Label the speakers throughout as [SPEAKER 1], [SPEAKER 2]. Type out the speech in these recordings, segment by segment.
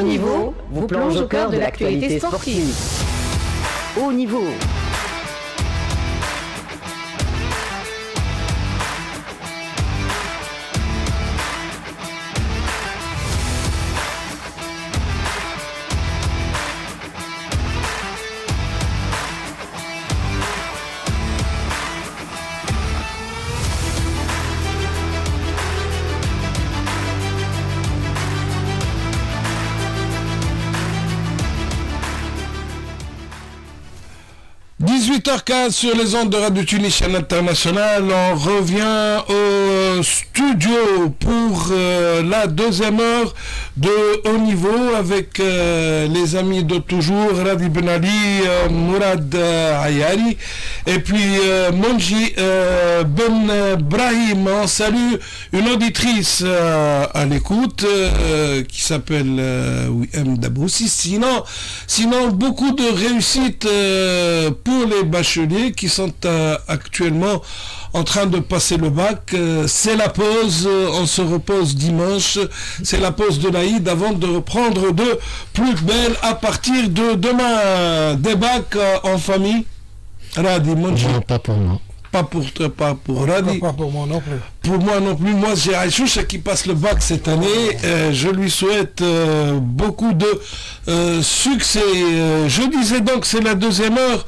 [SPEAKER 1] Haut Niveau vous plonge au cœur de l'actualité sportive. Haut Niveau.
[SPEAKER 2] Sur les ondes de Radio Tunis International, on revient au studio pour la deuxième heure de Haut Niveau avec les amis de toujours, Radi Ben Ali, Mourad Ayari et puis Monji Ben Brahim. On salue une auditrice à l'écoute qui s'appelle Wim Daboussi. Sinon, beaucoup de réussite pour les bacheliers qui sont actuellement en train de passer le bac. C'est la pause, on se repose dimanche, c'est la pause de l'Aïd avant de reprendre de plus belle à partir de demain. Des bacs en famille. Radi,
[SPEAKER 3] non, pas pour moi.
[SPEAKER 2] Pas pour toi, pas pour Radi.
[SPEAKER 4] Pas pour moi non plus.
[SPEAKER 2] Pour moi non plus. Moi, j'ai Aïchoucha qui passe le bac cette année. Je lui souhaite beaucoup de succès. Je disais donc, c'est la deuxième heure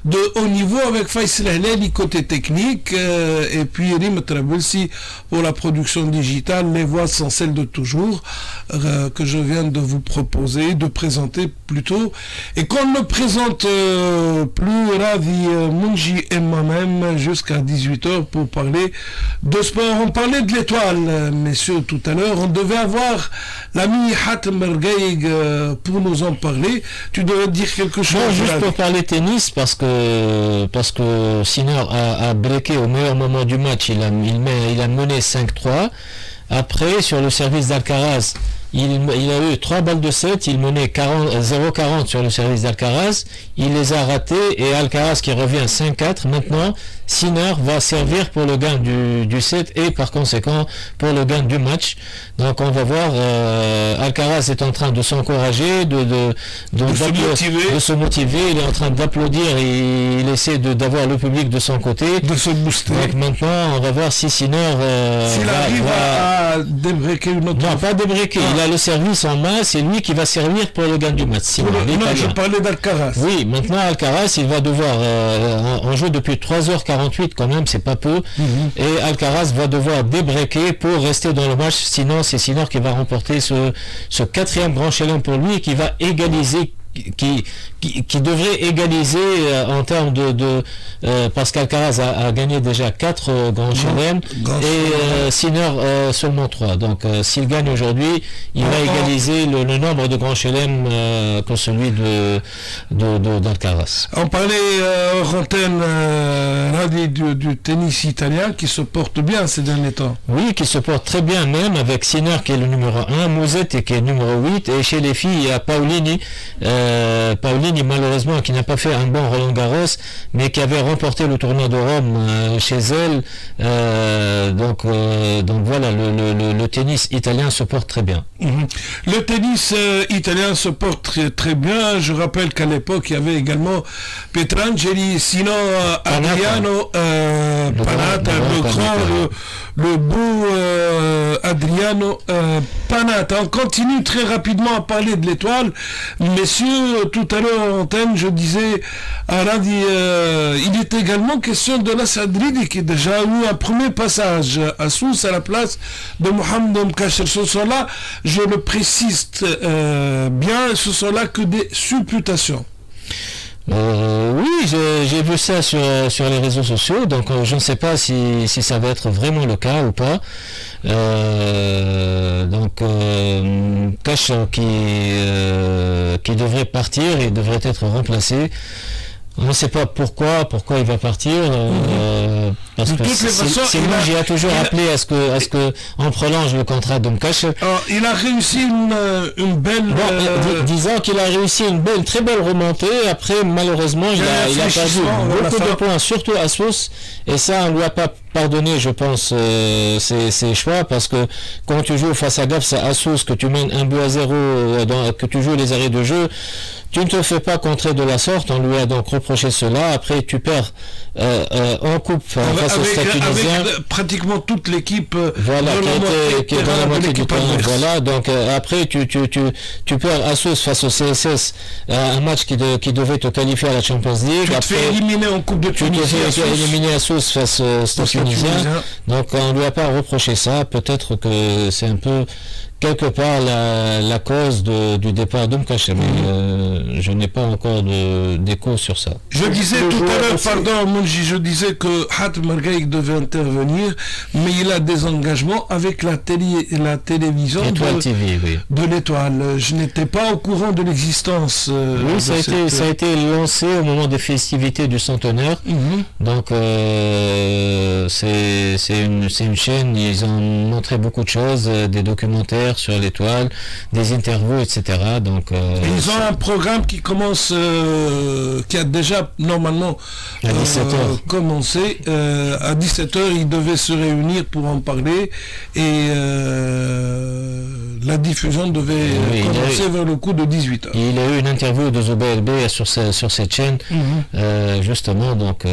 [SPEAKER 2] de Haut Niveau avec Faisal Helali côté technique et puis Rim Trabelsi pour la production digitale. Les voix sont celles de toujours que je viens de vous proposer, de présenter plutôt. Et qu'on ne présente plus Radi, Munji et moi-même jusqu'à 18h pour parler de sport. On parlait de l'étoile, messieurs, tout à l'heure. On devait avoir l'ami Hatem Mergaïg pour nous en parler. Tu devais dire quelque chose.
[SPEAKER 3] Non, juste pour parler tennis, parce que Sinner a breaké au meilleur moment du match. Il a mené 5-3. Après, sur le service d'Alcaraz, il a eu 3 balles de 7, il menait 0-40 sur le service d'Alcaraz, il les a ratés et Alcaraz qui revient 5-4. Maintenant, Sinner va servir pour le gain du set et par conséquent pour le gain du match. Donc on va voir, Alcaraz est en train de s'encourager, de se motiver, il est en train d'applaudir et il essaie d'avoir le public de son côté.
[SPEAKER 2] De se booster.
[SPEAKER 3] Donc maintenant, on va voir si Sinner
[SPEAKER 2] s'il arrive à débreaker une autre.
[SPEAKER 3] Non, pas débreaker. Il a le service en main, c'est lui qui va servir pour le gain du match.
[SPEAKER 2] Non, je parlais d'Alcaraz.
[SPEAKER 3] Oui, maintenant Alcaraz, il va devoir, on joue depuis 3h48 quand même, c'est pas peu, et Alcaraz va devoir débreaker pour rester dans le match, sinon c'est Sinner qui va remporter ce 4e grand chelem pour lui et qui va égaliser, qui devrait égaliser en termes parce qu'Alcaraz a gagné déjà 4 grands chelems et Sinner seulement 3. Donc s'il gagne aujourd'hui, il va égaliser le nombre de grands chelems que celui d'Alcaraz.
[SPEAKER 2] On parlait Rantaine du tennis italien qui se porte bien ces derniers temps.
[SPEAKER 3] Oui, qui se porte très bien même, avec Sinner qui est le numéro 1, Musetti qui est le numéro 8, et chez les filles il y a Paolini malheureusement qui n'a pas fait un bon Roland Garros mais qui avait remporté le tournoi de Rome chez elle, donc voilà, le tennis italien se porte très bien.
[SPEAKER 2] Le tennis italien se porte très bien. Je rappelle qu'à l'époque il y avait également Pietrangeli, sinon Adriano Panatta, le beau Adriano Panatta. On continue très rapidement à parler de l'étoile. Messieurs, tout à l'heure en antenne, je disais à Radi, il est également question de la Sadridi qui a déjà eu un premier passage à Sousse à la place de Mohamed Mkacher. Ce sont là, je le précise bien, ce sont là que des supputations.
[SPEAKER 3] Oui, j'ai vu ça sur les réseaux sociaux, donc je ne sais pas si ça va être vraiment le cas ou pas. Cash qui devrait partir et devrait être remplacé. On ne sait pas pourquoi il va partir. Parce que c'est moi qui a toujours appelé à ce que on prolonge le contrat d'Omkash.
[SPEAKER 2] Il a réussi une belle.
[SPEAKER 3] Disons qu'il a réussi une très belle remontée. Après, malheureusement, il a perdu beaucoup de points, surtout à Sousse. Et ça, on ne lui a pas pardonné, je pense, ses choix, parce que quand tu joues face à Gafsa à Sousse, que tu mènes 1-0, que tu joues les arrêts de jeu, tu ne te fais pas contrer de la sorte. On lui a donc reproché cela. Après, tu perds en coupe face au Stade Tunisien.
[SPEAKER 2] Avec pratiquement toute l'équipe
[SPEAKER 3] qui est dans la moitié du terrain. Voilà, donc après, tu perds à Sousse face au CSS, un match qui devait te qualifier à la Champions League.
[SPEAKER 2] Tu te fais éliminer en Coupe de Tunisie.
[SPEAKER 3] Tu te fais éliminer à Sousse face au Stade Tunisien. Donc on ne lui a pas reproché ça. Peut-être que c'est un peu quelque part la cause du départ d'Omkash, mais je n'ai pas encore d'écho sur ça.
[SPEAKER 2] Je disais tout à l'heure, pardon Mounji, je disais que Hatem Margaïk devait intervenir, mais il a des engagements avec la télévision de l'Étoile. Je n'étais pas au courant de l'existence.
[SPEAKER 3] Oui, ça a été lancé au moment des festivités du centenaire. Donc c'est une chaîne, ils ont montré beaucoup de choses, des documentaires sur l'Étoile, des interviews, etc. Donc,
[SPEAKER 2] ils ont un programme qui commence, qui a déjà normalement commencé. À 17h, ils devaient se réunir pour en parler et la diffusion devait commencer vers le coup de 18h.
[SPEAKER 3] Il a eu une interview de ZOBLB sur cette chaîne, justement, donc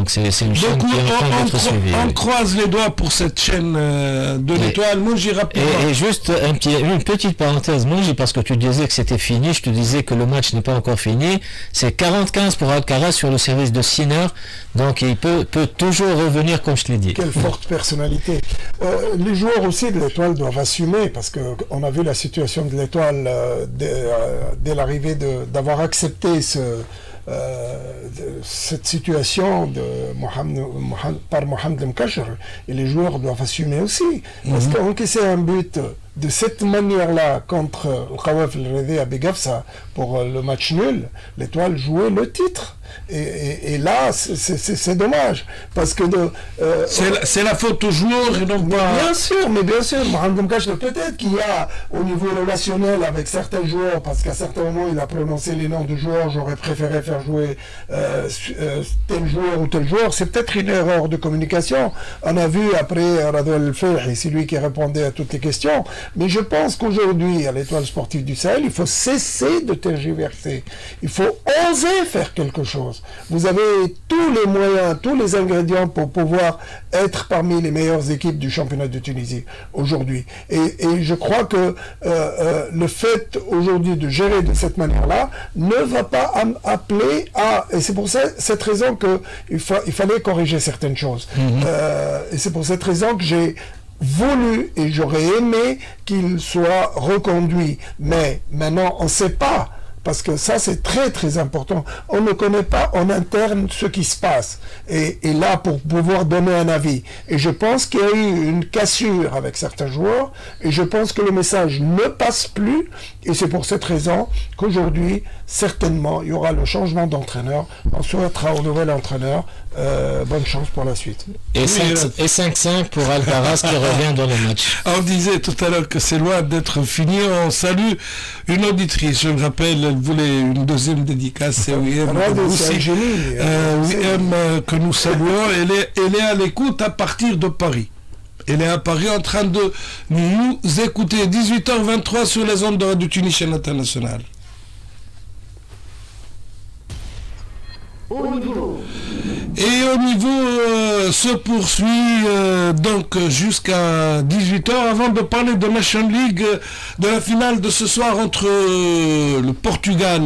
[SPEAKER 3] c'est une chaîne qui est en train d'être suivie.
[SPEAKER 2] On croise les doigts pour cette chaîne de l'Étoile. Moi, j'y rappelle.
[SPEAKER 3] Et juste une petite parenthèse, Mounji, parce que tu disais que c'était fini, je te disais que le match n'est pas encore fini. C'est 40-15 pour Alcaraz sur le service de Sinner, donc il peut toujours revenir, comme je te l'ai dit.
[SPEAKER 4] Quelle forte personnalité. Les joueurs aussi de l'Étoile doivent assumer, parce qu'on a vu la situation de l'Étoile dès l'arrivée d'avoir accepté cette situation par Mohamed Mkachar, et les joueurs doivent assumer aussi, parce qu'encaisser un but de cette manière-là contre le Khawaf El-Redi à Begafsa pour le match nul, l'Étoile jouait le titre. Et là, c'est dommage, parce que
[SPEAKER 2] c'est la faute aux joueurs et non pas...
[SPEAKER 4] Bien sûr, Mohamed Mkachar, peut-être qu'il y a au niveau relationnel avec certains joueurs, parce qu'à certains moments il a prononcé les noms de joueurs, j'aurais préféré faire jouer tel joueur ou tel joueur, c'est peut-être une erreur de communication. On a vu après Radouel El-Ferhi, c'est lui qui répondait à toutes les questions, mais je pense qu'aujourd'hui, à l'Étoile sportive du Sahel, il faut cesser de tergiverser, il faut oser faire quelque chose. Vous avez tous les moyens, tous les ingrédients pour pouvoir être parmi les meilleures équipes du championnat de Tunisie aujourd'hui. Et je crois que le fait aujourd'hui de gérer de cette manière-là ne va pas appeler à... Et c'est pour cette raison qu'il fallait corriger certaines choses. Et c'est pour cette raison que j'ai voulu et j'aurais aimé qu'il soit reconduit. Mais maintenant, on ne sait pas. Parce que ça, c'est très très important. On ne connaît pas en interne ce qui se passe. Et là, pour pouvoir donner un avis. Et je pense qu'il y a eu une cassure avec certains joueurs. Et je pense que le message ne passe plus. Et c'est pour cette raison qu'aujourd'hui, certainement, il y aura le changement d'entraîneur. On souhaitera au nouvel entraîneur bonne chance pour la suite.
[SPEAKER 3] Et 5-5 pour Alcaraz qui revient dans le match.
[SPEAKER 2] On disait tout à l'heure que c'est loin d'être fini. On salue une auditrice, je me rappelle, elle voulait une deuxième dédicace, c'est Wiem que nous saluons. Elle est à l'écoute à partir de Paris. Elle est à Paris en train de nous écouter. 18h23 sur les ondes de Radio Tunis International. Et au niveau se poursuit donc jusqu'à 18h avant de parler de Nation League, de la finale de ce soir entre le Portugal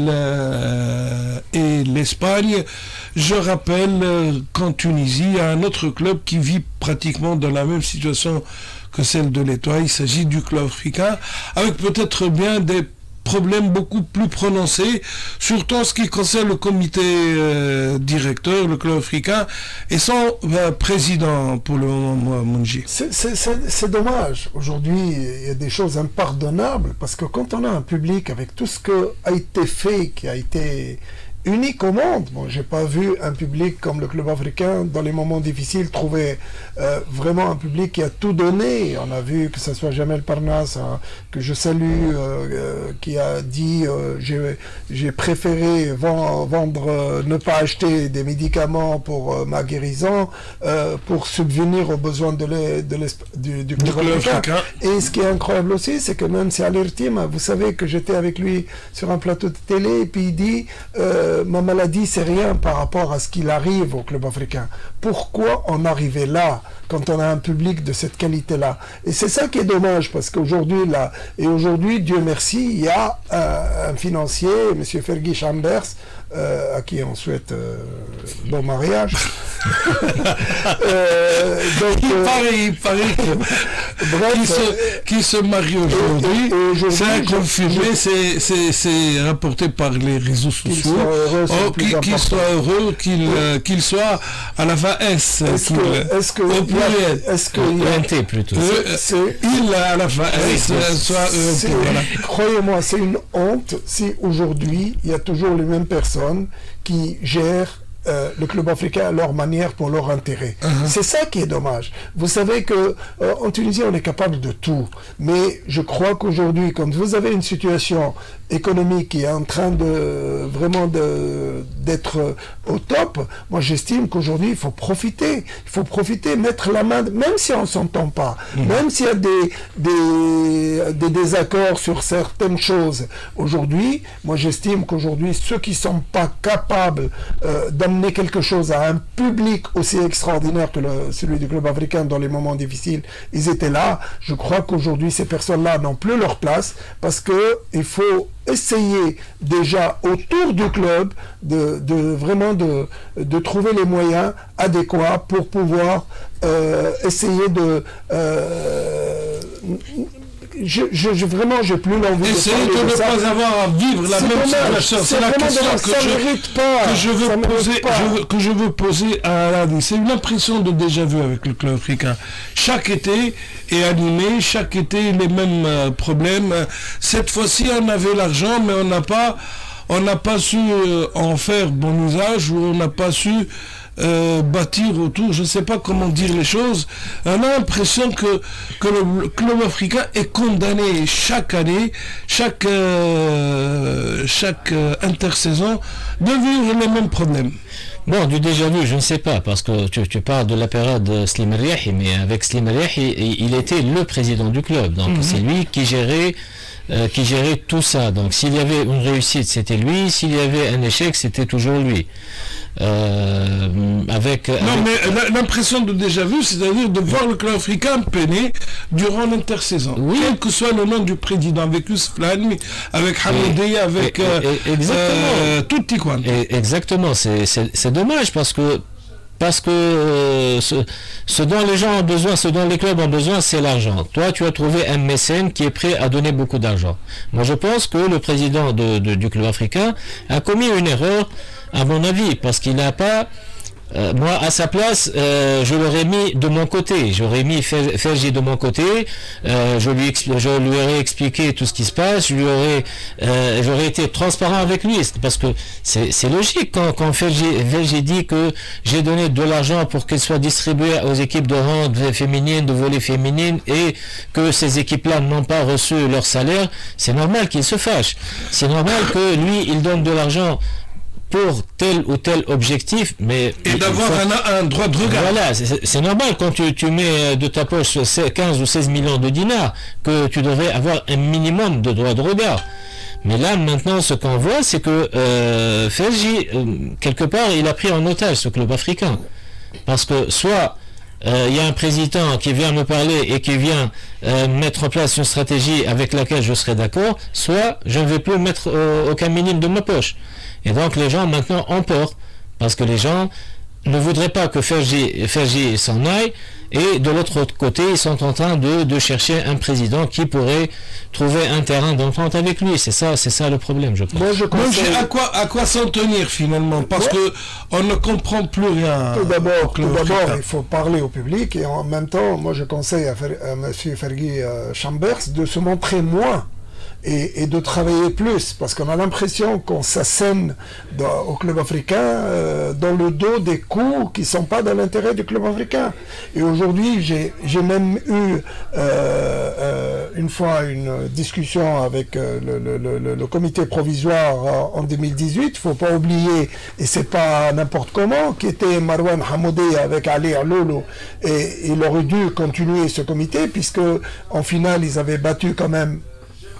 [SPEAKER 2] et l'Espagne. Je rappelle qu'en Tunisie, il y a un autre club qui vit pratiquement dans la même situation que celle de l'Étoile. Il s'agit du club africain, avec peut-être bien des problème beaucoup plus prononcé, surtout en ce qui concerne le comité directeur, le club africain, et son président pour le moment, Mounji.
[SPEAKER 4] C'est dommage. Aujourd'hui, il y a des choses impardonnables, parce que quand on a un public avec tout ce qui a été fait, qui a été unique au monde. Bon, j'ai pas vu un public comme le club africain dans les moments difficiles trouver vraiment un public qui a tout donné. On a vu que ce soit Jamel Parnas, hein, que je salue, qui a dit j'ai préféré vendre, ne pas acheter des médicaments pour ma guérison, pour subvenir aux besoins du club africain. Et ce qui est incroyable aussi, c'est que même si Alertim, vous savez que j'étais avec lui sur un plateau de télé, et puis il dit ma maladie, c'est rien par rapport à ce qu'il arrive au club africain. Pourquoi en arriver là quand on a un public de cette qualité-là? Et c'est ça qui est dommage, parce qu'aujourd'hui, Dieu merci, il y a un financier, M. Fergie Chambers, à qui on souhaite bon mariage.
[SPEAKER 2] Il paraît qui se marie aujourd'hui, c'est confirmé, c'est rapporté par les réseaux sociaux, qu'il soit heureux, qu'il soit à la VAS, il à la VAS soit heureux.
[SPEAKER 4] Croyez-moi, c'est une honte si aujourd'hui il y a toujours les mêmes personnes qui gèrent le club africain à leur manière pour leur intérêt. C'est ça qui est dommage. Vous savez que en Tunisie on est capable de tout, mais je crois qu'aujourd'hui, quand vous avez une situation économique qui est en train de vraiment d'être au top, moi j'estime qu'aujourd'hui il faut profiter, mettre la main, même si on s'entend pas, même s'il y a des désaccords sur certaines choses. Aujourd'hui, moi j'estime qu'aujourd'hui ceux qui sont pas capables d'amener quelque chose à un public aussi extraordinaire que celui du club africain dans les moments difficiles, ils étaient là. Je crois qu'aujourd'hui ces personnes-là n'ont plus leur place, parce que il faut essayer déjà autour du club vraiment de trouver les moyens adéquats pour pouvoir essayer de vraiment, j'ai plus l'envie de
[SPEAKER 2] essayer de ne pas avoir à vivre la même situation. C'est la question que je veux poser à Aladi. C'est une impression de déjà-vu avec le club africain. Chaque été est animé, chaque été les mêmes problèmes. Cette fois-ci, on avait l'argent, mais on n'a pas su en faire bon usage, ou on n'a pas su bâtir autour, je ne sais pas comment dire les choses. On a l'impression que le club africain est condamné chaque année, chaque intersaison, de vivre les mêmes problèmes.
[SPEAKER 3] Bon, du déjà vu, je ne sais pas, parce que tu parles de la période Slim Riahi, mais avec Slim Riahi, il était le président du club, donc c'est lui qui gérait tout ça. Donc s'il y avait une réussite, c'était lui, s'il y avait un échec, c'était toujours lui.
[SPEAKER 2] Mais l'impression de déjà vu, c'est-à-dire de voir le club africain peiner durant l'intersaison, quel que soit le nom du président, avec Youssef Lahmi, avec Hamidi, avec tout Tikwan.
[SPEAKER 3] Exactement, c'est dommage, parce que ce dont les gens ont besoin, ce dont les clubs ont besoin, c'est l'argent. Toi, tu as trouvé un mécène qui est prêt à donner beaucoup d'argent. Moi, je pense que le président du club africain a commis une erreur, à mon avis, parce qu'il n'a pas... moi, à sa place, je l'aurais mis de mon côté. J'aurais mis Fergie de mon côté. Je lui aurais expliqué tout ce qui se passe. J'aurais été transparent avec lui, parce que c'est logique quand Fergie dit que j'ai donné de l'argent pour qu'il soit distribué aux équipes de hand féminines, de volley féminine, et que ces équipes-là n'ont pas reçu leur salaire. C'est normal qu'il se fâche. C'est normal que lui, il donne de l'argent pour tel ou tel objectif, mais...
[SPEAKER 2] Et d'avoir un droit de regard.
[SPEAKER 3] Voilà, c'est normal quand tu mets de ta poche 15 ou 16 millions de dinars, que tu devrais avoir un minimum de droit de regard. Mais là, maintenant, ce qu'on voit, c'est que Fergie, quelque part, il a pris en otage ce club africain. Parce que soit... il y a un président qui vient me parler et qui vient mettre en place une stratégie avec laquelle je serai d'accord, soit je ne vais plus mettre aucun minimum de ma poche. Et donc les gens maintenant ont peur, parce que les gens ne voudrait pas que Fergie s'en aille, et de l'autre côté, ils sont en train de chercher un président qui pourrait trouver un terrain d'entente avec lui. C'est ça le problème, je pense.
[SPEAKER 2] Donc à quoi s'en tenir finalement? Parce que on ne comprend plus rien.
[SPEAKER 4] Tout d'abord, il faut parler au public, et en même temps, moi je conseille à M. Fergie Chambers de se montrer moins. Et de travailler plus, parce qu'on a l'impression qu'on s'assène au club africain dans le dos des coups qui ne sont pas dans l'intérêt du club africain. Et aujourd'hui, j'ai même eu une fois une discussion avec le comité provisoire en 2018, il ne faut pas oublier, et c'est pas n'importe comment, qui était Marwan Hamoudi avec Ali Aloulou, et il aurait dû continuer ce comité, puisque en finale, ils avaient battu quand même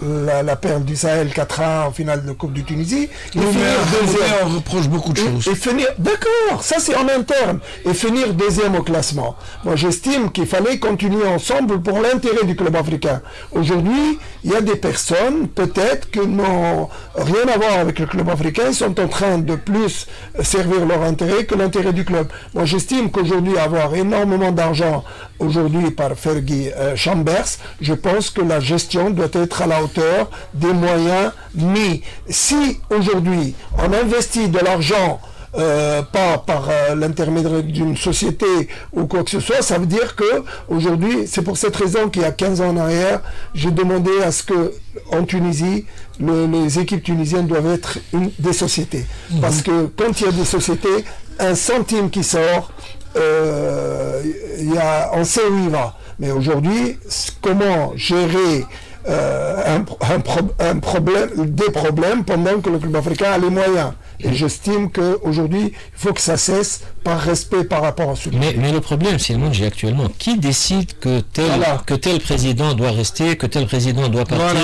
[SPEAKER 4] la perle du Sahel 4-1 en finale de Coupe de Tunisie.
[SPEAKER 2] On reproche beaucoup de choses.
[SPEAKER 4] D'accord, ça c'est en interne. Et finir deuxième au classement. Moi j'estime qu'il fallait continuer ensemble pour l'intérêt du club africain. Aujourd'hui, il y a des personnes, peut-être, qui n'ont rien à voir avec le club africain, ils sont en train de plus servir leur intérêt que l'intérêt du club. Moi j'estime qu'aujourd'hui, avoir énormément d'argent aujourd'hui par Fergie Chambers, je pense que la gestion doit être à la hauteur des moyens mis. Si aujourd'hui on investit de l'argent pas par l'intermédiaire d'une société ou quoi que ce soit, ça veut dire que aujourd'hui, c'est pour cette raison qu'il y a 15 ans en arrière, j'ai demandé à ce que en Tunisie, les équipes tunisiennes doivent être des sociétés. Parce que quand il y a des sociétés, un centime qui sort, on sait où il va. Mais aujourd'hui, comment gérer des problèmes pendant que le club africain a les moyens. Et j'estime qu'aujourd'hui, il faut que ça cesse par respect par rapport à ce club.
[SPEAKER 3] Mais le problème, c'est le monde actuellement. Qui décide que tel président doit rester, que tel président doit partir?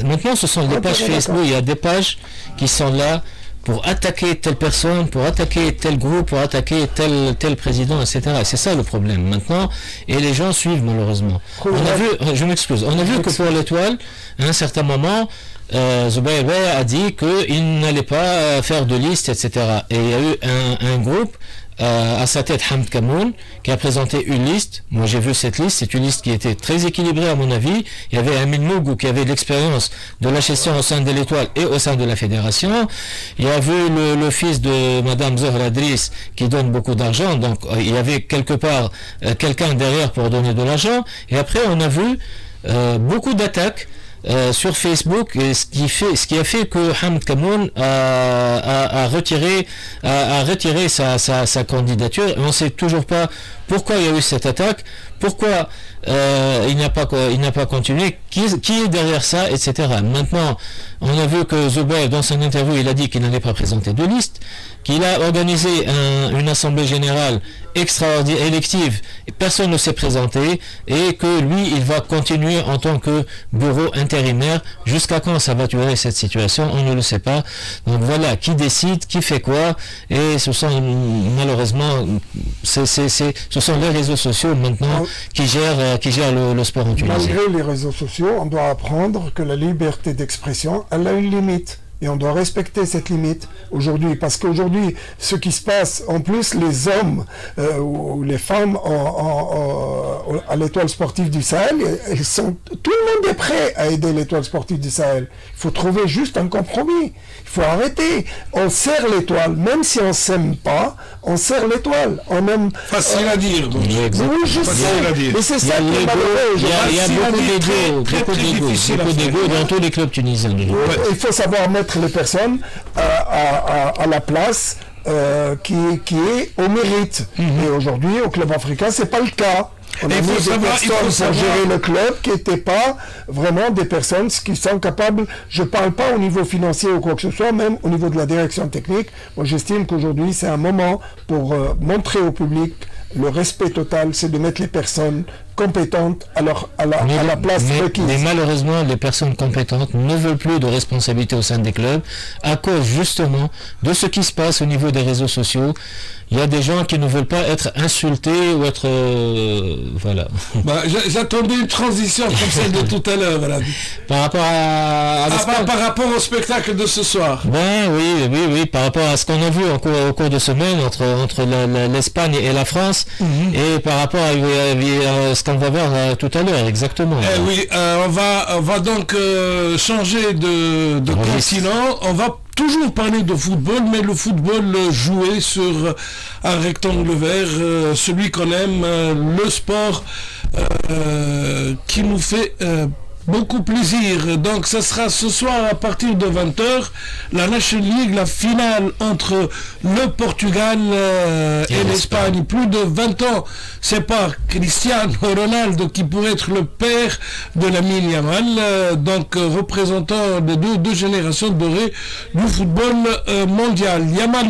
[SPEAKER 3] Maintenant, ce sont des pages Facebook, il y a des pages qui sont là pour attaquer telle personne, pour attaquer tel groupe, pour attaquer tel président, etc. C'est ça le problème maintenant, et les gens suivent malheureusement. On a vu, je m'excuse, on a vu que pour l'Étoile, à un certain moment, Zubair a dit qu'il n'allait pas faire de liste, etc. Et il y a eu un groupe à sa tête, Hamd Kamoun, qui a présenté une liste. Moi j'ai vu cette liste, c'est une liste qui était très équilibrée à mon avis. Il y avait Amin Mougou qui avait l'expérience de la gestion au sein de l'Étoile et au sein de la fédération. Il y avait le fils de Madame Zohra Driss qui donne beaucoup d'argent, donc il y avait quelque part quelqu'un derrière pour donner de l'argent. Et après on a vu beaucoup d'attaques sur Facebook, et ce qui a fait que Hamd Kamoun a retiré sa candidature, et on ne sait toujours pas pourquoi il y a eu cette attaque, pourquoi il n'a pas continué, qui est derrière ça, etc. Maintenant, on a vu que Zubair, dans son interview, il a dit qu'il n'allait pas présenter de liste, qu'il a organisé une assemblée générale extraordinaire, élective, et personne ne s'est présenté, et que lui, il va continuer en tant que bureau intérimaire. Jusqu'à quand ça va durer cette situation, on ne le sait pas. Donc voilà, qui décide, qui fait quoi, et ce sont malheureusement, ce sont les réseaux sociaux maintenant qui gèrent le sport en Tunisie.
[SPEAKER 4] Malgré les réseaux sociaux, on doit apprendre que la liberté d'expression, elle a une limite. Et on doit respecter cette limite aujourd'hui, parce qu'aujourd'hui, ce qui se passe, en plus, les hommes ou les femmes à l'Étoile sportive du Sahel, tout le monde est prêt à aider l'Étoile sportive du Sahel. Il faut trouver juste un compromis. Il faut arrêter. On serre l'Étoile, même si on ne s'aime pas, on serre l'Étoile. On aime.
[SPEAKER 2] Facile à dire.
[SPEAKER 4] Oui, je sais. Mais c'est ça qui est malheureux.
[SPEAKER 3] Il y a beaucoup d'ego dans tous les clubs tunisiens.
[SPEAKER 4] Il faut savoir mettre les personnes à la place qui est au mérite. Et aujourd'hui, au club africain, c'est pas le cas. On a mis des personnes pour gérer le club qui n'étaient pas vraiment des personnes qui sont capables, je ne parle pas au niveau financier ou quoi que ce soit, même au niveau de la direction technique. Moi, j'estime qu'aujourd'hui, c'est un moment pour montrer au public le respect total, c'est de mettre les personnes compétentes à la place requise.
[SPEAKER 3] Mais malheureusement, les personnes compétentes ne veulent plus de responsabilité au sein des clubs à cause justement de ce qui se passe au niveau des réseaux sociaux. Il y a des gens qui ne veulent pas être insultés ou être... voilà.
[SPEAKER 2] Bah, j'attendais une transition comme celle de tout à l'heure. Voilà.
[SPEAKER 3] Par rapport
[SPEAKER 2] par rapport au spectacle de ce soir.
[SPEAKER 3] Ben oui, par rapport à ce qu'on a vu au cours de semaine entre l'Espagne et la France, et par rapport à ce qu'on va voir tout à l'heure, exactement.
[SPEAKER 2] Oui, on va donc changer de continent. On va toujours parler de football, mais le football joué sur un rectangle vert, celui qu'on aime, le sport qui nous fait beaucoup plaisir. Donc ça sera ce soir à partir de 20h, la National League, la finale entre le Portugal et l'Espagne. Plus de 20 ans sépare Cristiano Ronaldo, qui pourrait être le père de Lamine Yamal, donc représentant des deux générations dorées du football mondial. Yamal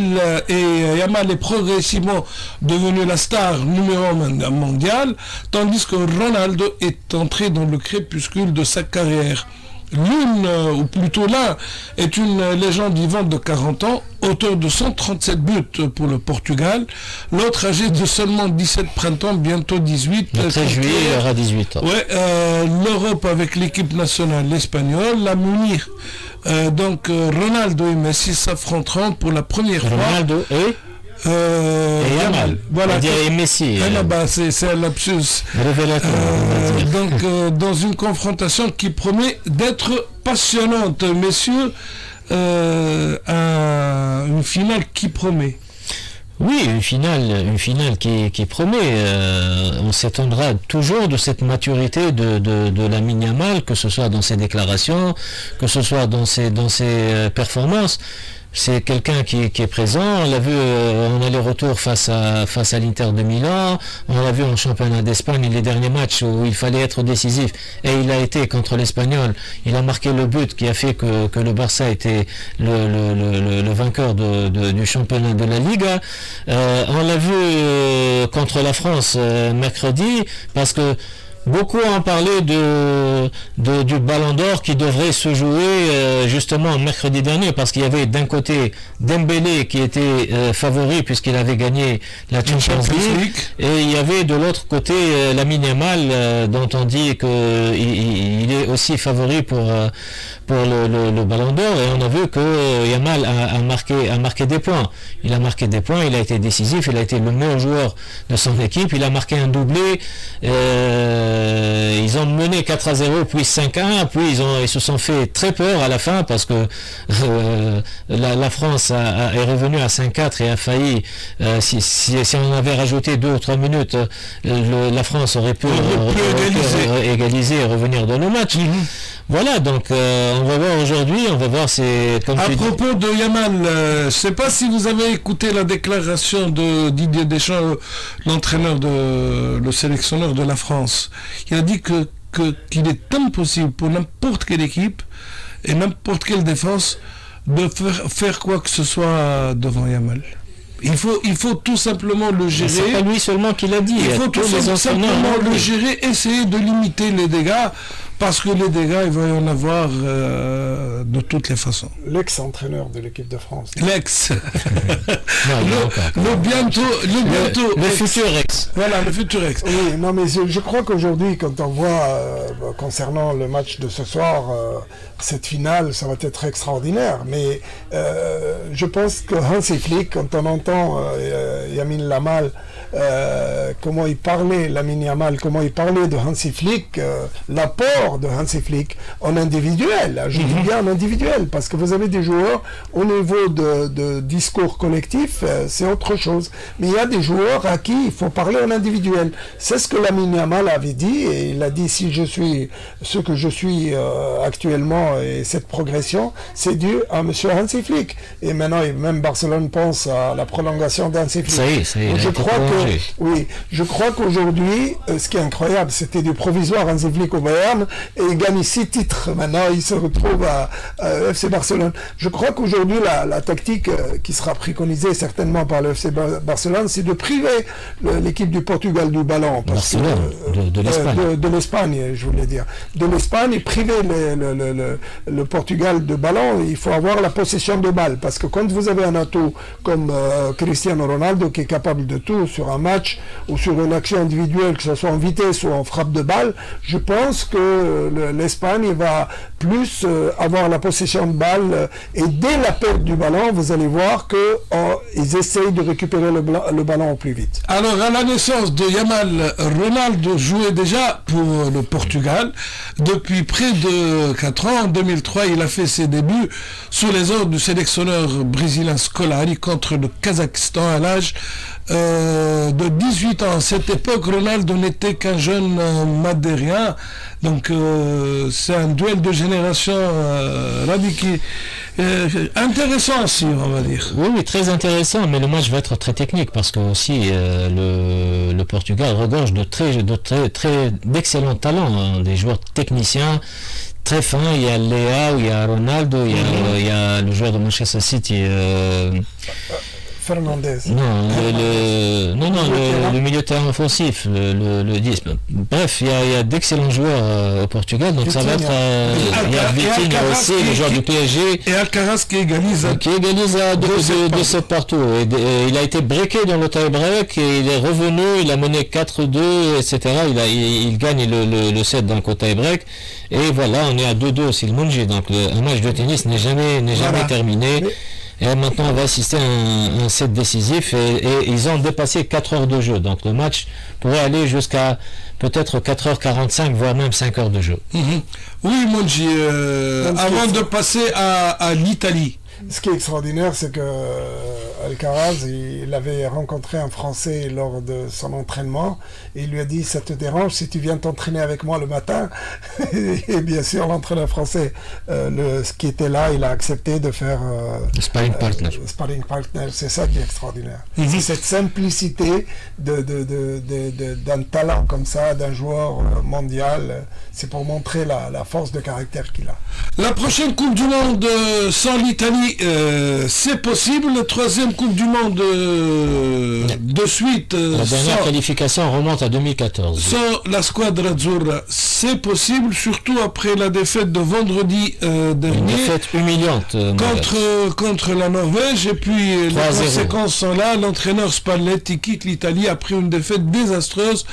[SPEAKER 2] est progressivement devenu la star numéro 1 mondiale, tandis que Ronaldo est entré dans le crépuscule de sa carrière. L'une, ou plutôt l'un, est une légende vivante de 40 ans, auteur de 137 buts pour le Portugal. L'autre, âgé de seulement 17 printemps, bientôt 18.
[SPEAKER 3] Le 13 juillet, il aura 18 ans.
[SPEAKER 2] Ouais, l'Europe avec l'équipe nationale espagnole, la munir. Donc Ronaldo et Messi s'affronteront pour la première fois.
[SPEAKER 3] Ronaldo et
[SPEAKER 2] Yamal. Voilà.
[SPEAKER 3] Et Messi.
[SPEAKER 2] C'est un lapsus.
[SPEAKER 3] Révélateur.
[SPEAKER 2] Donc, dans une confrontation qui promet d'être passionnante, messieurs, une finale qui promet.
[SPEAKER 3] Oui, une finale qui promet. On s'étonnera toujours de cette maturité de Lamine Yamal, que ce soit dans ses déclarations, que ce soit dans ses performances. C'est quelqu'un qui est présent. On l'a vu en aller-retour face à l'Inter de Milan. On l'a vu en championnat d'Espagne, les derniers matchs où il fallait être décisif. Et il a été contre l'Espagnol. Il a marqué le but qui a fait que le Barça était le vainqueur du championnat de la Liga. On l'a vu contre la France mercredi, parce que beaucoup ont parlé du Ballon d'Or qui devrait se jouer justement mercredi dernier, parce qu'il y avait d'un côté Dembélé qui était favori puisqu'il avait gagné la Champions League, et il y avait de l'autre côté Lamine Yamal dont on dit qu'il est aussi favori pour le Ballon d'Or, et on a vu que Yamal a marqué des points. Il a marqué des points, il a été décisif, il a été le meilleur joueur de son équipe, il a marqué un doublé. Ils ont mené 4-0, puis 5-1, puis ils se sont fait très peur à la fin, parce que la France est revenue à 5-4 et a failli, si on avait rajouté 2 ou 3 minutes, la France aurait pu égaliser et revenir dans le match. Voilà, donc on va voir aujourd'hui, on va voir
[SPEAKER 2] à propos de Yamal, je ne sais pas si vous avez écouté la déclaration de Didier Deschamps, le sélectionneur de la France. Il a dit qu'il est impossible pour n'importe quelle équipe et n'importe quelle défense de faire quoi que ce soit devant Yamal. Il faut tout simplement le gérer.
[SPEAKER 3] C'est pas lui seulement qui l'a dit.
[SPEAKER 2] Il faut tout simplement le gérer, essayer de limiter les dégâts, parce que les dégâts, il va y en avoir de toutes les façons.
[SPEAKER 4] L'ex-entraîneur de l'équipe de France.
[SPEAKER 2] L'ex.
[SPEAKER 3] Le futur ex.
[SPEAKER 2] Voilà, le futur ex.
[SPEAKER 4] Oui, non, mais je crois qu'aujourd'hui, quand on voit, concernant le match de ce soir, cette finale, ça va être extraordinaire. Mais je pense que Hansi Flick, quand on entend Lamine Yamal, comment il parlait de Hansi Flick, l'apport de Hansi Flick en individuel, je dis bien en individuel, parce que vous avez des joueurs au niveau de discours collectif, c'est autre chose, mais il y a des joueurs à qui il faut parler en individuel. C'est ce que Lamine Yamal avait dit, et il a dit: si je suis ce que je suis actuellement, et cette progression, c'est dû à M. Hansi Flick. Et maintenant, même Barcelone pense à la prolongation d'Hansi Flick.
[SPEAKER 3] Ça y est,
[SPEAKER 4] je crois que oui, je crois qu'aujourd'hui, ce qui est incroyable, c'était du provisoire Hansi Flick au Bayern, et il gagne 6 titres. Maintenant, il se retrouve à FC Barcelone. Je crois qu'aujourd'hui, la tactique qui sera préconisée certainement par le FC Barcelone, c'est de priver l'équipe du Portugal du ballon.
[SPEAKER 3] De l'Espagne.
[SPEAKER 4] De l'Espagne, je voulais dire. De l'Espagne, et priver le Portugal de ballon, il faut avoir la possession de balle. Parce que quand vous avez un atout comme Cristiano Ronaldo, qui est capable de tout sur un match ou sur une action individuelle, que ce soit en vitesse ou en frappe de balle, je pense que l'Espagne va plus avoir la possession de balle, et dès la perte du ballon, vous allez voir qu'ils essayent de récupérer le ballon au plus vite.
[SPEAKER 2] Alors, à la naissance de Yamal, Ronaldo jouait déjà pour le Portugal depuis près de 4 ans. En 2003, il a fait ses débuts sous les ordres du sélectionneur brésilien Scolari contre le Kazakhstan à l'âge de 18 ans. À cette époque, Ronaldo n'était qu'un jeune madérien. Donc, c'est un duel de génération radiqué. Intéressant aussi, on va dire.
[SPEAKER 3] Oui, très intéressant, mais le match va être très technique parce que aussi le Portugal regorge d'excellents talents, hein, des joueurs techniciens très fins. Il y a Léa, il y a Ronaldo, il y a le joueur de Manchester City.
[SPEAKER 4] Fernandez.
[SPEAKER 3] Non, le milieu de terrain offensif, le 10. Bref, il y a d'excellents joueurs au Portugal, donc ça va être... il y a Vitinha aussi, le joueur du PSG.
[SPEAKER 2] Et Alcaraz qui égalise à
[SPEAKER 3] 2-7 partout. Et il a été breaké dans le tie-break, et il est revenu, il a mené 4-2, etc. Il gagne le set dans le tie-break. Et voilà, on est à 2-2 aussi le Monji. Donc un match de tennis n'est jamais terminé. Et maintenant, on va assister à un set décisif, et ils ont dépassé 4 heures de jeu. Donc le match pourrait aller jusqu'à peut-être 4h45, voire même 5 heures de jeu.
[SPEAKER 2] Oui, Monji, avant de passer à l'Italie.
[SPEAKER 4] Ce qui est extraordinaire, c'est que Alcaraz, il avait rencontré un Français lors de son entraînement, et il lui a dit: ça te dérange si tu viens t'entraîner avec moi le matin? Et bien sûr, l'entraîneur français, ce qui était là, il a accepté de faire
[SPEAKER 3] sparring partner.
[SPEAKER 4] Sparring partner, c'est ça qui est extraordinaire. C'est cette simplicité d'un talent comme ça, d'un joueur mondial. C'est pour montrer la force de caractère qu'il a.
[SPEAKER 2] La prochaine Coupe du Monde sans l'Italie, c'est possible. La troisième Coupe du Monde de suite.
[SPEAKER 3] La dernière qualification remonte à 2014.
[SPEAKER 2] Sans la squadra azzurra, c'est possible, surtout après la défaite de vendredi dernier.
[SPEAKER 3] Une défaite humiliante.
[SPEAKER 2] Contre la Norvège. Et puis les conséquences sont là. L'entraîneur Spalletti quitte l'Italie après une défaite désastreuse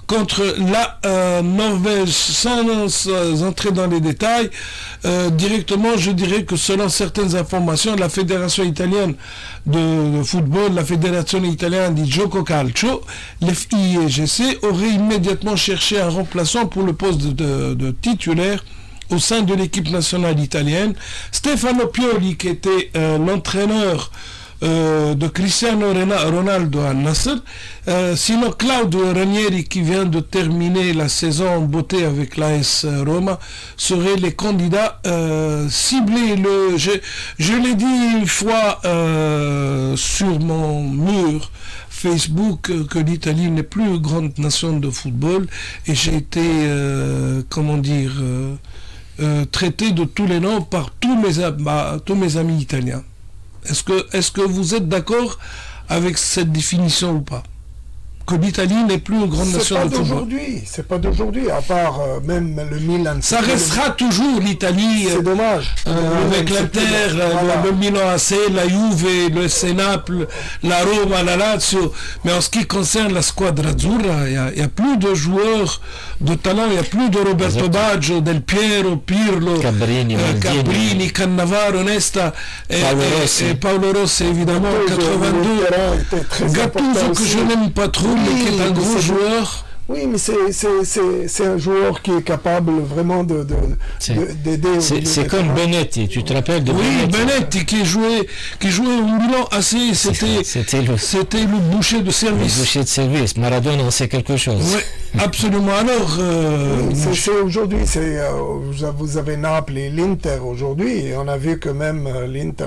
[SPEAKER 2] contre la Norvège. Sans entrer dans les détails, directement, je dirais que selon certaines informations, la Fédération italienne de football, la Fédération italienne di Gioco Calcio, l'FIGC, aurait immédiatement cherché un remplaçant pour le poste de titulaire au sein de l'équipe nationale italienne. Stefano Pioli, qui était l'entraîneur de Cristiano Ronaldo à Nasser, sinon Claudio Ranieri, qui vient de terminer la saison en beauté avec l'AS Roma, seraient les candidats ciblés. Je l'ai dit une fois sur mon mur Facebook que l'Italie n'est plus une grande nation de football, et j'ai été traité de tous les noms par tous mes amis italiens. Est-ce que vous êtes d'accord avec cette définition ou pas? Que l'Italie n'est plus une grande nation de football.
[SPEAKER 4] C'est pas d'aujourd'hui, à part même le Milan.
[SPEAKER 2] Ça restera toujours l'Italie.
[SPEAKER 4] C'est dommage.
[SPEAKER 2] Avec l'Inter, le Milan AC, la Juve, le SC Naples, la Roma, la Lazio. Mais en ce qui concerne la squadra azzurra, il n'y a plus de joueurs de talent, il n'y a plus de Roberto Baggio, Del Piero, Pirlo, Cabrini, Cannavaro, Nesta et Paolo Rossi, évidemment, en 82. Gattuso, que je n'aime pas trop, mais qui est un gros joueur.
[SPEAKER 4] Oui, mais c'est un joueur qui est capable vraiment d'aider.
[SPEAKER 3] C'est comme Benetti, tu te rappelles de Benetti?
[SPEAKER 2] Oui, Benetti qui jouait au Milan AC, c'était le boucher de service.
[SPEAKER 3] Le boucher de service, Maradona en sait quelque chose.
[SPEAKER 2] Oui, absolument. Alors,
[SPEAKER 4] c'est aujourd'hui, vous avez Naples et l'Inter aujourd'hui, et on a vu que même l'Inter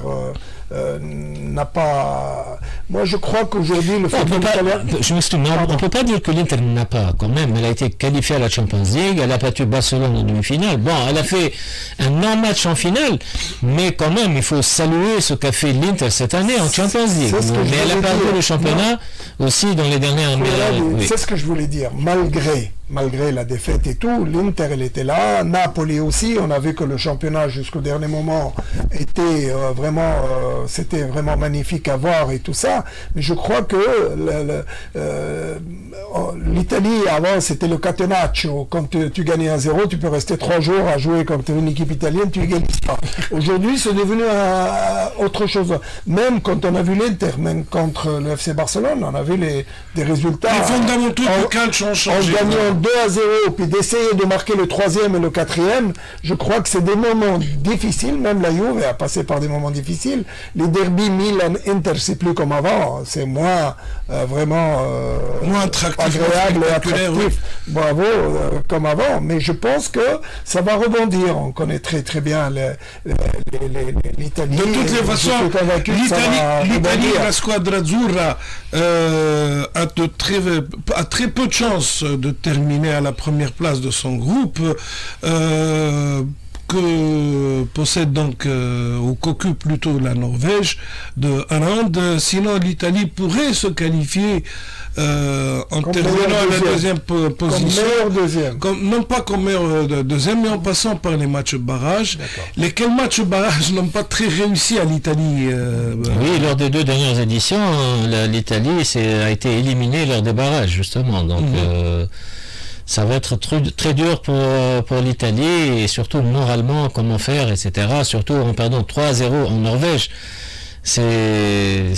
[SPEAKER 4] n'a pas Moi, je crois qu'aujourd'hui, le football italien...
[SPEAKER 3] Je m'excuse, mais on ne peut pas dire que l'Inter n'a pas, quand même. Elle a été qualifiée à la Champions League, elle a battu Barcelone en demi-finale. Bon, elle a fait un non-match en finale, mais quand même, il faut saluer ce qu'a fait l'Inter cette année en Champions League. Mais elle a perdu le championnat aussi dans les dernières...
[SPEAKER 4] C'est ce que je voulais dire. Malgré la défaite et tout, l'Inter, elle était là. Napoli aussi, on a vu que le championnat jusqu'au dernier moment était c'était vraiment magnifique à voir et tout ça. Mais je crois que l'Italie, avant, c'était le catenaccio. Quand tu gagnais 1-0, tu peux rester 3 jours à jouer contre une équipe italienne, tu ne gagnes pas. Aujourd'hui, c'est devenu autre chose. Même quand on a vu l'Inter, même contre le FC Barcelone, on a vu des résultats.
[SPEAKER 2] Les fondamentaux du calcio ont changé.
[SPEAKER 4] En gagnant 2-0, puis d'essayer de marquer le 3e et le 4e, je crois que c'est des moments difficiles. Même la Juve a passé par des moments difficiles. Les derbies Milan-Inter, c'est plus comme avant. C'est moins
[SPEAKER 2] moins attractif,
[SPEAKER 4] agréable et attractif. Bravo, comme avant. Mais je pense que ça va rebondir. On connaît très très bien l'Italie.
[SPEAKER 2] De toutes les façons, l'Italie, la squadra azzurra a très peu de chances de terminer à la première place de son groupe, que possède donc ou qu'occupe plutôt la Norvège de Haaland. Sinon, l'Italie pourrait se qualifier en terminant à la deuxième position. Non pas comme meilleur deuxième, mais en passant par les matchs barrages. Lesquels matchs barrages n'ont pas très réussi à l'Italie.
[SPEAKER 3] Oui, lors des 2 dernières éditions, l'Italie a été éliminée lors des barrages, justement. Donc, ça va être très dur pour l'Italie, et surtout moralement, comment faire, etc. Surtout en perdant 3-0 en Norvège. C'est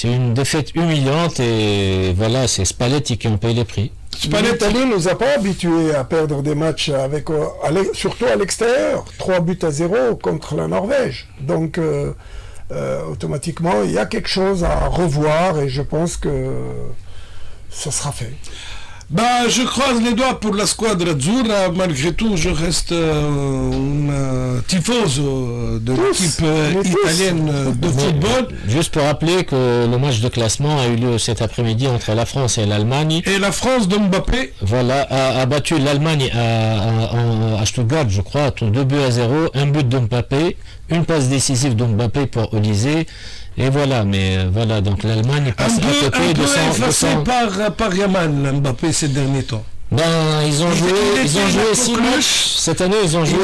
[SPEAKER 3] une défaite humiliante, et voilà, c'est Spalletti qui en paye les prix.
[SPEAKER 4] L'Italie ne nous a pas habitués à perdre des matchs, surtout à l'extérieur. 3-0 contre la Norvège. Donc, automatiquement, il y a quelque chose à revoir, et je pense que ça sera fait.
[SPEAKER 2] Je croise les doigts pour la squadra azzurra. Malgré tout, je reste une tifoso de l'équipe italienne de football.
[SPEAKER 3] Juste pour rappeler que le match de classement a eu lieu cet après-midi entre la France et l'Allemagne.
[SPEAKER 2] Et la France de Mbappé,
[SPEAKER 3] voilà, a battu l'Allemagne à Stuttgart, je crois, 2-0, un but de Mbappé, une passe décisive de Mbappé pour Olysée. Et voilà, donc l'Allemagne passe à côté de son...
[SPEAKER 2] par Yamal, Mbappé, ces derniers temps.
[SPEAKER 3] Ils ont joué 6 matchs. Cette année, ils ont joué...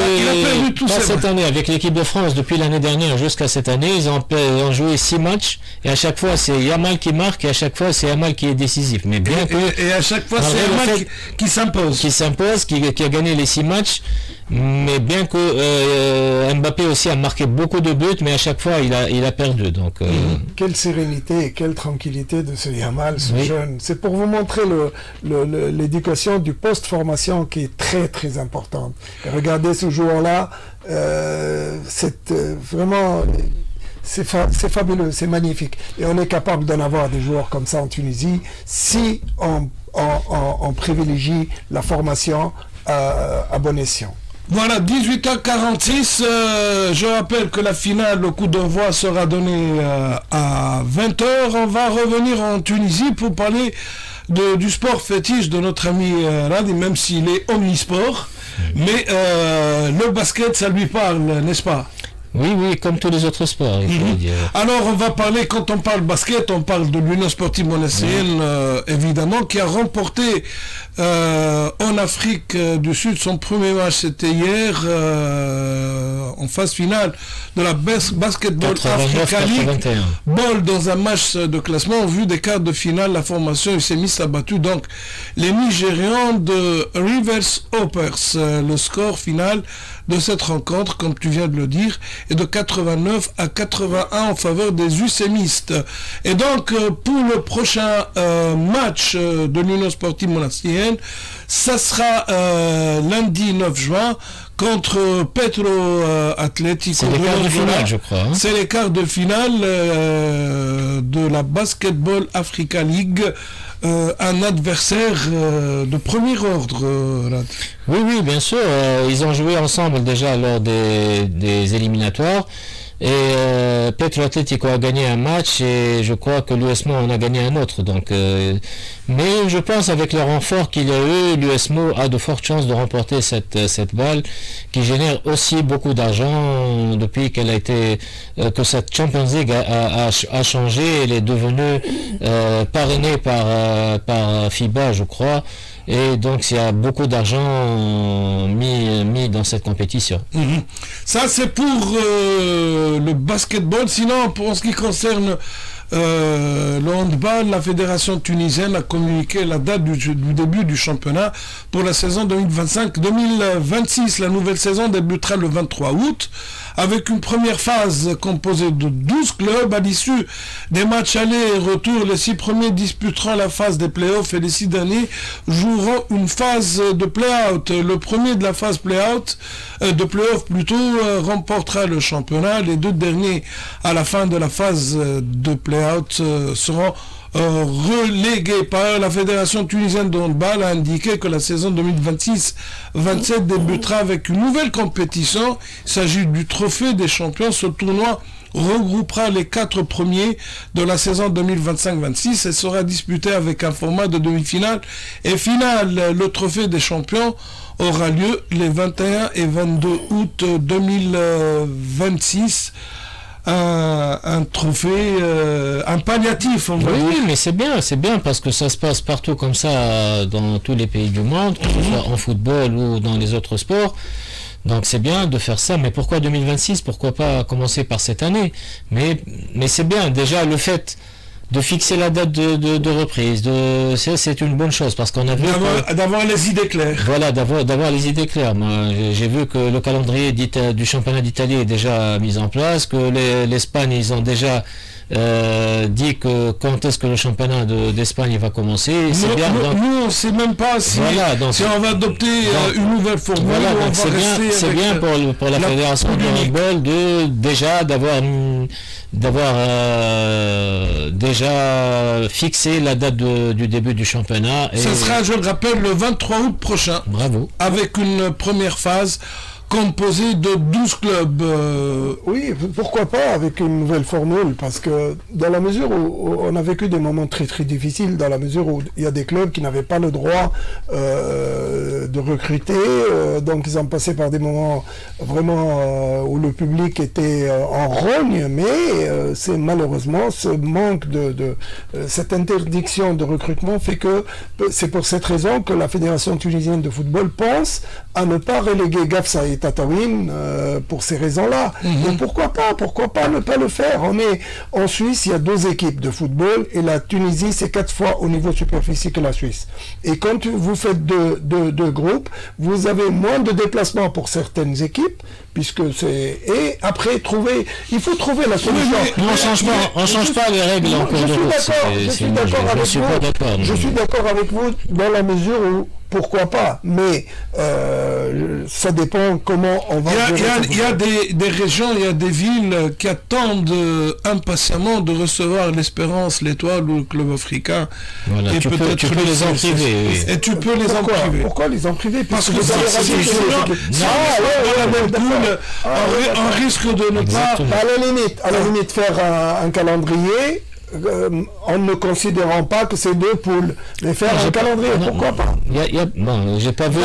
[SPEAKER 3] Pas cette année, avec l'équipe de France, depuis l'année dernière jusqu'à cette année, ils ont joué 6 matchs. Et à chaque fois, c'est Yamal qui marque, et à chaque fois, c'est Yamal qui est décisif. Mais bien
[SPEAKER 2] et à chaque fois, c'est Yamal qui s'impose.
[SPEAKER 3] Qui a gagné les 6 matchs. Mais bien que Mbappé aussi a marqué beaucoup de buts, mais à chaque fois il a perdu. Donc,
[SPEAKER 4] quelle sérénité et quelle tranquillité de ce Yamal, ce jeune. C'est pour vous montrer l'éducation du post-formation qui est très très importante. Et regardez ce joueur-là, vraiment... C'est fabuleux, c'est magnifique. Et on est capable d'en avoir des joueurs comme ça en Tunisie si on privilégie la formation à bon escient.
[SPEAKER 2] Voilà, 18h46, je rappelle que la finale, le coup d'envoi sera donné à 20h. On va revenir en Tunisie pour parler du sport fétiche de notre ami Radi, même s'il est omnisport. Mais le basket, ça lui parle, n'est-ce pas?
[SPEAKER 3] Oui, comme tous les autres sports.
[SPEAKER 2] Alors, on va parler, quand on parle basket, on parle de l'Union Sportive Monastienne, évidemment, qui a remporté en Afrique du Sud son premier match, c'était hier, en phase finale de la Basketball Africa League. Ball dans un match de classement, en vue des quarts de finale, la formation UCMIS a battu donc les Nigérians de Rivers Hoppers. Le score final de cette rencontre, comme tu viens de le dire, est de 89 à 81 en faveur des UCMistes. Et donc, pour le prochain match de l'Union Sportive Monastienne, ça sera lundi 9 juin contre Petro Atlético.
[SPEAKER 3] C'est les quarts de finale, je crois.
[SPEAKER 2] C'est les quarts de finale de la Basketball Africa League. Un adversaire de premier ordre.
[SPEAKER 3] Oui, bien sûr. Ils ont joué ensemble déjà lors des éliminatoires. Et Petro Atlético a gagné un match et je crois que l'USMO en a gagné un autre. Donc, mais je pense avec le renfort qu'il y a eu, l'USMO a de fortes chances de remporter cette balle qui génère aussi beaucoup d'argent depuis qu'elle a été que cette Champions League a changé. Elle est devenue parrainée par FIBA, je crois. Et donc il y a beaucoup d'argent mis dans cette compétition.
[SPEAKER 2] Ça c'est pour le basketball. Sinon, pour ce qui concerne le handball, la fédération tunisienne a communiqué la date du début du championnat pour la saison 2025-2026. La nouvelle saison débutera le 23 août avec une première phase composée de 12 clubs. À l'issue des matchs aller et retour, les 6 premiers disputeront la phase des playoffs et les 6 derniers joueront une phase de play-out. Le premier de la phase play-out, de play-off plutôt, remportera le championnat. Les 2 derniers à la fin de la phase de play-out seront relégués. Par la fédération tunisienne de handball a indiqué que la saison 2026-27 débutera avec une nouvelle compétition. Il s'agit du trophée des champions. Ce tournoi regroupera les 4 premiers de la saison 2025-26 et sera disputé avec un format de demi-finale et finale. Le trophée des champions aura lieu les 21 et 22 août 2026. Un trophée, un palliatif.
[SPEAKER 3] Oui, mais c'est bien parce que ça se passe partout comme ça dans tous les pays du monde, que ce soit en football ou dans les autres sports. Donc c'est bien de faire ça, mais pourquoi 2026? Pourquoi pas commencer par cette année? Mais c'est bien, déjà le fait de fixer la date de reprise, c'est une bonne chose parce qu'on a vu
[SPEAKER 2] d'avoir les idées claires.
[SPEAKER 3] Voilà, d'avoir les idées claires. Moi, j'ai vu que le calendrier du championnat d'Italie est déjà mis en place, que l'Espagne, ils ont déjà dit que quand est-ce que le championnat d'Espagne va commencer.
[SPEAKER 2] Nous, on ne sait même pas si, si on va adopter une nouvelle formule.
[SPEAKER 3] Voilà, donc c'est bien pour la fédération de handball déjà d'avoir déjà fixé la date du début du championnat.
[SPEAKER 2] Ce sera, je le rappelle, le 23 août prochain.
[SPEAKER 3] Bravo.
[SPEAKER 2] Avec une première phase composé de 12 clubs.
[SPEAKER 4] Oui, pourquoi pas avec une nouvelle formule, parce que dans la mesure où on a vécu des moments très très difficiles, dans la mesure où il y a des clubs qui n'avaient pas le droit de recruter, donc ils ont passé par des moments vraiment où le public était en rogne, mais c'est malheureusement ce manque cette interdiction de recrutement fait que c'est pour cette raison que la Fédération tunisienne de football pense à ne pas reléguer Gafsa et Tataouine pour ces raisons-là. Mais pourquoi pas ne pas le faire? On est en Suisse, il y a 2 équipes de football et la Tunisie, c'est 4 fois au niveau superficie que la Suisse. Et quand vous faites deux groupes, vous avez moins de déplacements pour certaines équipes, puisque c'est... Et après, il faut trouver la solution.
[SPEAKER 3] On change pas les règles en cours de route.
[SPEAKER 4] Je suis d'accord avec vous dans la mesure où pourquoi pas, mais ça dépend comment on va...
[SPEAKER 2] Il y a des régions, il y a des villes qui attendent impatiemment de recevoir l'Espérance, l'Étoile ou le Club africain.
[SPEAKER 3] Voilà, et tu peux les en priver. Oui.
[SPEAKER 2] Et tu peux les en priver.
[SPEAKER 4] Pourquoi les en priver?
[SPEAKER 2] Parce que vous avez on risque de ne pas...
[SPEAKER 4] À la limite, faire un calendrier... en ne considérant pas que c'est 2 poules, mais faire un calendrier, pourquoi pas?
[SPEAKER 3] J'ai pas vu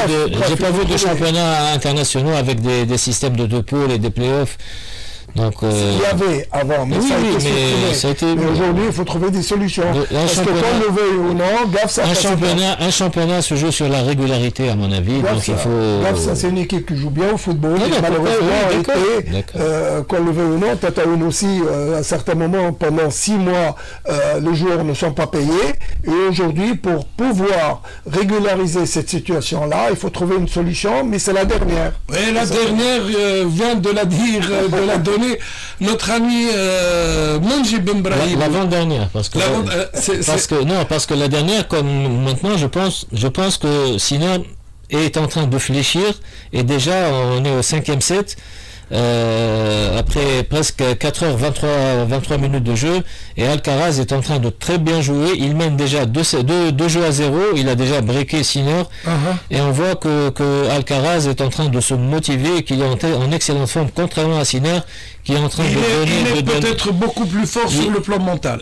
[SPEAKER 3] de championnats internationaux avec des systèmes de 2 poules et des playoffs. Donc,
[SPEAKER 4] il y avait avant, mais ça a été mais aujourd'hui, il faut trouver des solutions. Parce que qu'on le veuille ou non, Gafsa...
[SPEAKER 3] Un championnat se joue sur la régularité, à mon avis.
[SPEAKER 4] Gafsa,
[SPEAKER 3] donc il faut...
[SPEAKER 4] Gafsa, c'est une équipe qui joue bien au football. Malheureusement, qu'on le veuille ou non, Tataoune aussi, à certains moments, pendant 6 mois, les joueurs ne sont pas payés. Et aujourd'hui, pour pouvoir régulariser cette situation-là, il faut trouver une solution, mais c'est la dernière.
[SPEAKER 2] Oui, la dernière vient de la dire, de la donner notre ami Monji Benbrahim.
[SPEAKER 3] L'avant-dernière, parce que la dernière, comme maintenant, je pense que Sina est en train de fléchir et déjà on est au 5e set. Après presque 4h23 minutes de jeu et Alcaraz est en train de très bien jouer, il mène déjà 2 jeux à 0, il a déjà breaké Sinner et on voit que Alcaraz est en train de se motiver et qu'il est en excellente forme contrairement à Sinner qui est en train
[SPEAKER 2] il est peut-être beaucoup plus fort sur le plan mental.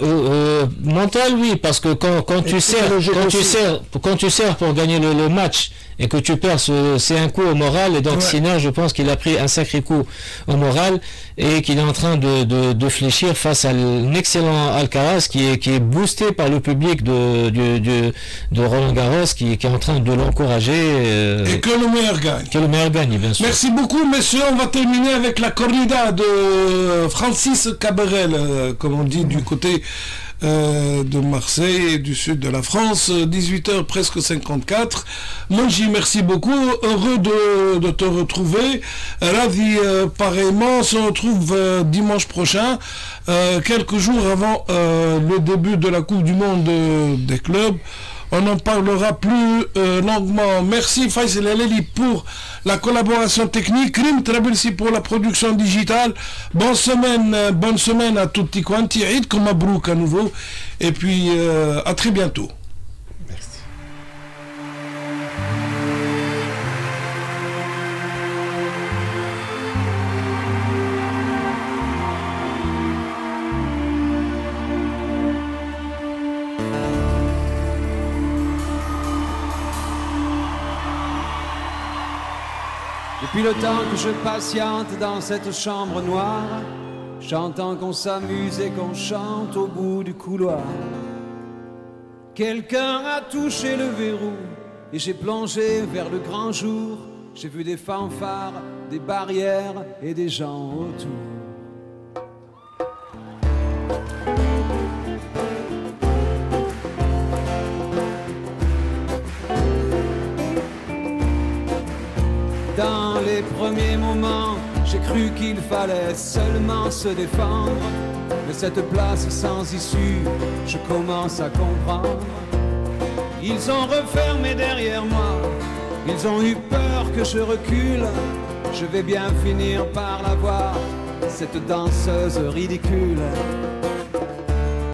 [SPEAKER 3] Mental, oui, parce que quand tu sers pour gagner le match et que tu perds, c'est un coup au moral. Et donc Sinner, je pense qu'il a pris un sacré coup au moral et qu'il est en train de fléchir face à un excellent Alcaraz qui est boosté par le public de Roland Garros qui est en train de l'encourager.
[SPEAKER 2] Et que le meilleur gagne.
[SPEAKER 3] Que le meilleur gagne, bien sûr.
[SPEAKER 2] Merci beaucoup, messieurs. On va terminer avec la corrida de Francis Cabrel, comme on dit du côté de Marseille et du sud de la France, 18h presque 54. Monji, merci beaucoup, heureux de te retrouver. Ravi, pareillement, on se retrouve dimanche prochain, quelques jours avant le début de la Coupe du Monde des clubs. On en parlera plus longuement. Merci Faisal Eleli pour la collaboration technique. Rim Trabelsi pour la production digitale. Bonne semaine à tutti quanti. Eid comme Mabrouk à nouveau. Et puis à très bientôt.
[SPEAKER 4] Merci.
[SPEAKER 5] Depuis le temps que je patiente dans cette chambre noire, j'entends qu'on s'amuse et qu'on chante au bout du couloir. Quelqu'un a touché le verrou et j'ai plongé vers le grand jour. J'ai vu des fanfares, des barrières et des gens autour. Dans les premiers moments, j'ai cru qu'il fallait seulement se défendre. Mais cette place sans issue, je commence à comprendre. Ils ont refermé derrière moi, ils ont eu peur que je recule. Je vais bien finir par la voir, cette danseuse ridicule.